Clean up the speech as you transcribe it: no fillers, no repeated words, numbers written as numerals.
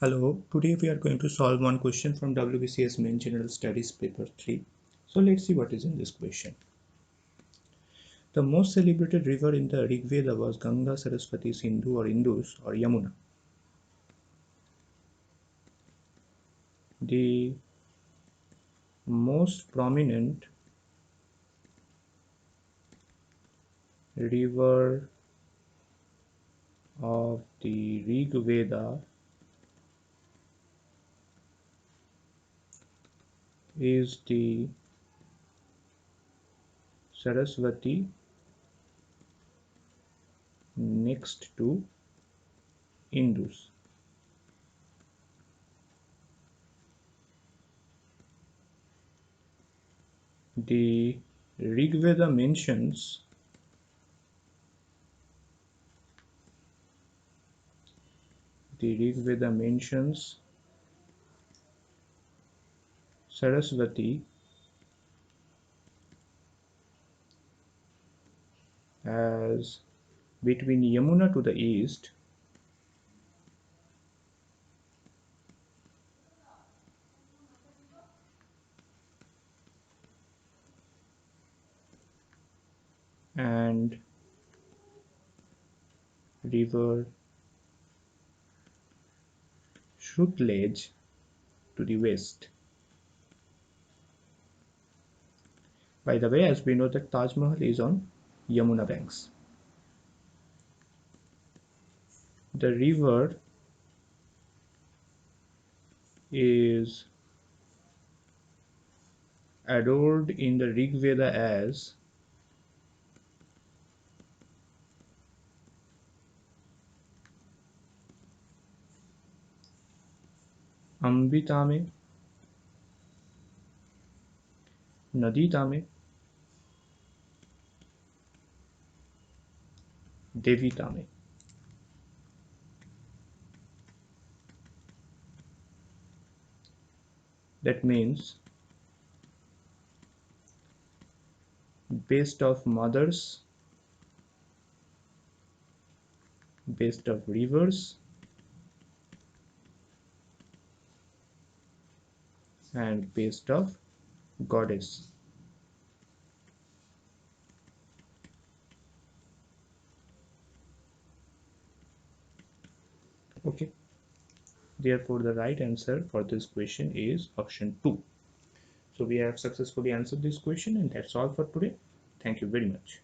Hello, today we are going to solve one question from WBCS Main General Studies paper 3. So let's see what is in this question. The most celebrated river in the Rig Veda was Ganga, Saraswati, Sindhu or Indus or Yamuna. The most prominent river of the Rig Veda is the Saraswati, next to Indus. The Rig Veda mentions Saraswati as between Yamuna to the east and river Sutlej to the west. By the way, as we know that Taj Mahal is on Yamuna banks. The river is adored in the Rig Veda as Ambitame, Naditame, Devitame. That means best of mothers, best of rivers, and best of goddess. Okay. Therefore, the right answer for this question is option 2. So we have successfully answered this question, and that's all for today. Thank you very much.